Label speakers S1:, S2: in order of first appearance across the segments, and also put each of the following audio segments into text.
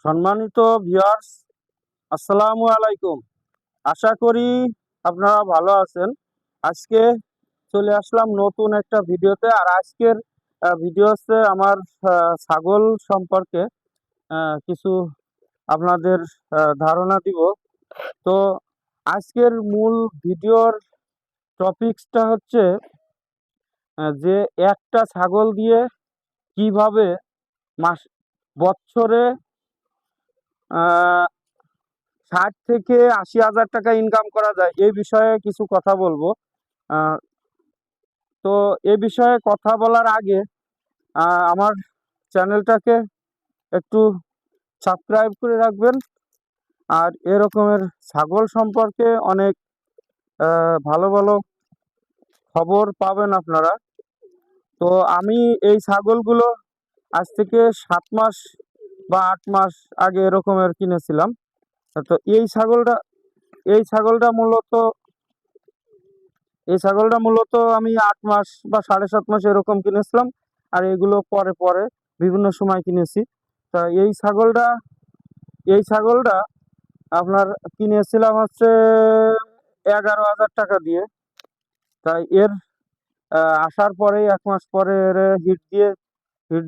S1: সম্মানিত ভিউয়ার্স, আসসালামু আলাইকুম। আশা করি আপনারা ভালো আছেন। আজকে চলে আসলাম নতুন একটা ভিডিওতে। আর আজকের ভিডিও হচ্ছে আমার ছাগল সম্পর্কে কিছু আপনাদের ধারণা দিব। তো আজকের মূল ভিডিওর টপিকসটা হচ্ছে যে একটা ছাগল দিয়ে কিভাবে বছরে 60 থেকে 80 হাজার টাকা ইনকাম করা যায়, এই বিষয়ে কিছু কথা বলবো। আহ, তো এই বিষয়ে কথা বলার আগে আমার চ্যানেলটাকে একটু সাবস্ক্রাইব করে রাখবেন। আর এরকমের ছাগল সম্পর্কে অনেক ভালো ভালো খবর পাবেন আপনারা। তো আমি এই ছাগলগুলো আজ থেকে 7 মাস বা 8 মাস আগে এরকমের কিনেছিলাম। তো এই ছাগলটা মূলত আমি 8 মাস বা 7.5 মাস এরকম কিনেছিলাম। আর এগুলো পরে পরে বিভিন্ন সময় কিনেছি। তা এই ছাগলটা আপনার কিনেছিলাম হচ্ছে 11,000 টাকা দিয়ে। তাই এর আসার পরে 1 মাস পরে এর হিট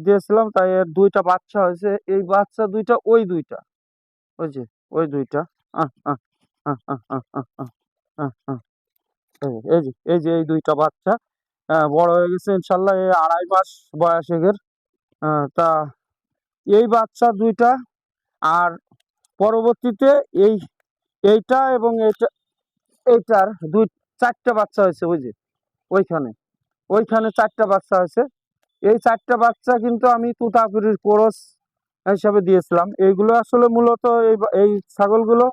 S1: দিয়েছিলাম। তাই এর 2টা বাচ্চা হয়েছে। এই বাচ্চা দুইটা ওই যে ওই দুইটা আহ আহ আহ আহ আহ আহ আহ আহ আহ। এই যে এই 2টা বাচ্চা বড় হয়ে গেছে ইনশাল্লাহ। এই 2.5 মাস বয়স এদের। তা এই বাচ্চা দুইটা আর পরবর্তীতে এই এইটা এবং এইটার 4টা বাচ্চা হয়েছে। ওই যে ওইখানে ওইখানে 4টা বাচ্চা হয়েছে। এই 4টা বাচ্চা কিন্তু আমি তুতাপুরির কোরস হিসাবে দিয়েছিলাম। এইগুলো আসলে মূলত এই ছাগলগুলো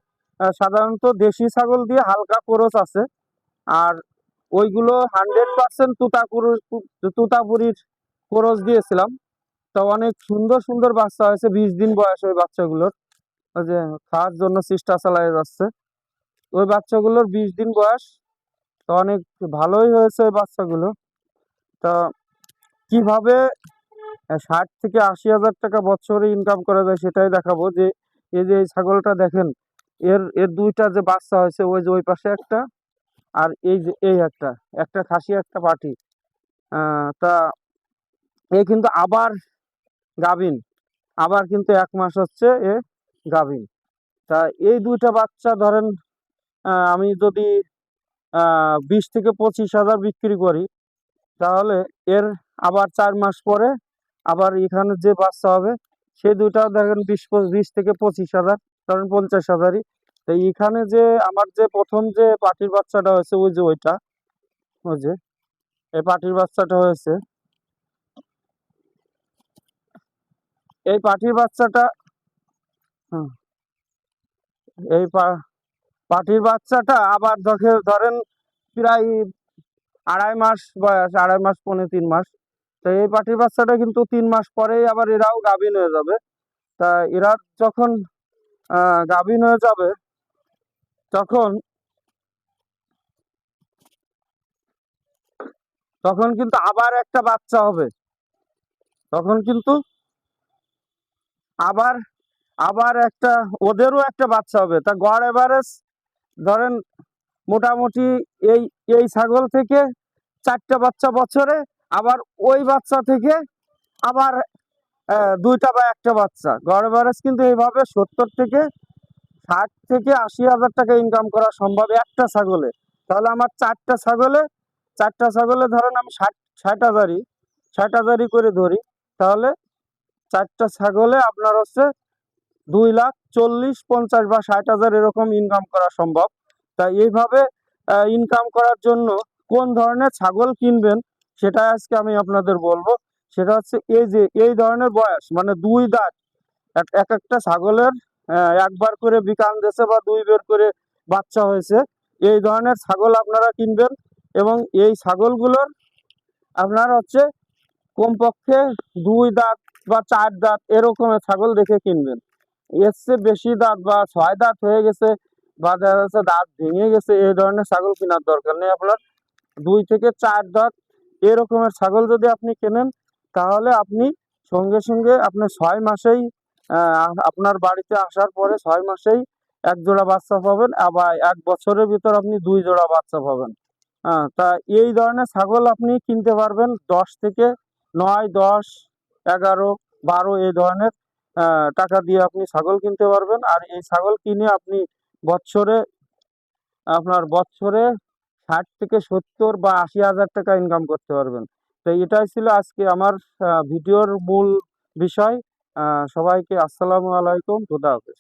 S1: সাধারণত দেশি ছাগল দিয়ে হালকা কোরস আছে। আর ওইগুলো 100% তুতাপুরির কোরস দিয়েছিলাম। তো অনেক সুন্দর সুন্দর বাচ্চা হয়েছে। 20 দিন বয়স ওই বাচ্চাগুলোর। ওই যে খাওয়ার জন্য চেষ্টা চালাই যাচ্ছে। ওই বাচ্চাগুলোর 20 দিন বয়স। তো অনেক ভালোই হয়েছে ওই বাচ্চাগুলো। তো কিভাবে 60 থেকে 80 হাজার টাকা বছরে ইনকাম করা যায় সেটাই দেখাবো। যে এই ছাগলটা দেখেন, এর এর 2টা যে বাচ্চা হয়েছে, ওই যে ওই পাশে একটা, আর এই যে এই একটা, একটা খাসি একটা পাঠি। তা এ কিন্তু আবার গাভিন, আবার কিন্তু 1 মাস হচ্ছে এ গাভিন। তা এই 2টা বাচ্চা ধরেন আমি যদি 20 থেকে 25 হাজার বিক্রি করি, তাহলে এর আবার 4 মাস পরে আবার এখানে যে বাচ্চা হবে সেই দুটাও দেখেন 20 থেকে 25 হাজার, ধরেন 50 হাজারই। তো এখানে যে আমার যে প্রথম যে পাটির বাচ্চাটা হয়েছে, ওই যে ওই যে এই পাটির বাচ্চাটা হয়েছে, এই পাটির বাচ্চাটা হুম, এই পাটির বাচ্চাটা আবার ধরেন প্রায় 2.5 মাস বয়স, 2.5 মাস পৌনে 3 মাস। তো এই পাটির বাচ্চাটা কিন্তু 3 মাস পরেই আবার এরাও গাভিন হয়ে যাবে। তা এরা যখন গাভিন হয়ে যাবে, তখন তখন কিন্তু আবার একটা বাচ্চা হবে। তখন কিন্তু আবার আবার একটা ওদেরও একটা বাচ্চা হবে। তা গড় এভারেজ ধরেন মোটামুটি এই এই ছাগল থেকে 4টা বাচ্চা বছরে, আবার ওই বাচ্চা থেকে আবার 2টা বা একটা বাচ্চা। গড় এভারেজ কিন্তু এইভাবে 70 থেকে 80 হাজার টাকা ইনকাম করা সম্ভব একটা ছাগলে। তাহলে আমার 4টা ছাগলে ধরেন আমি 60 হাজারই 60 হাজারই করে ধরি। তাহলে 4টা ছাগলে আপনার হচ্ছে 2,40,50 বা 60 হাজার এরকম ইনকাম করা সম্ভব। তাই এইভাবে ইনকাম করার জন্য কোন ধরনের ছাগল কিনবেন সেটা আজকে আমি আপনাদের বলবো। সেটা হচ্ছে এই যে এই ধরনের বয়স, মানে 2 দাঁত, এক একটা ছাগলের একবার করে বিকান দিয়েছে বা 2 বের করে বাচ্চা হয়েছে, এই ধরনের ছাগল আপনারা কিনবেন। এবং এই ছাগলগুলোর আপনার হচ্ছে কমপক্ষে 2 দাঁত বা 4 দাঁত এরকমের ছাগল দেখে কিনবেন। এর চেয়ে বেশি দাঁত বা 6 দাঁত হয়ে গেছে বা দেখা যাচ্ছে দাঁত ভেঙে গেছে, এই ধরনের ছাগল কেনার দরকার নেই আপনার। 2 থেকে 4 দাঁত এরকমের ছাগল যদি আপনি কেনেন, তাহলে আপনি সঙ্গে সঙ্গে আপনার 6 মাসেই আপনার বাড়িতে আসার পরে 6 মাসেই 1 জোড়া বাচ্চা পাবেন, আবার 1 বছরের ভিতর আপনি 2 জোড়া বাচ্চা পাবেন। তা এই ধরনের ছাগল আপনি কিনতে পারবেন 10 থেকে 9, 10, 11, 12 এই ধরনের টাকা দিয়ে আপনি ছাগল কিনতে পারবেন। আর এই ছাগল কিনে আপনি বছরে বছরে 60 থেকে 70 বা 80 হাজার টাকা ইনকাম করতে পারবেন। তো এটাই ছিল আজকে আমার ভিডিওর মূল বিষয়। সবাইকে আসসালামু আলাইকুম, খুদা হাফেজ।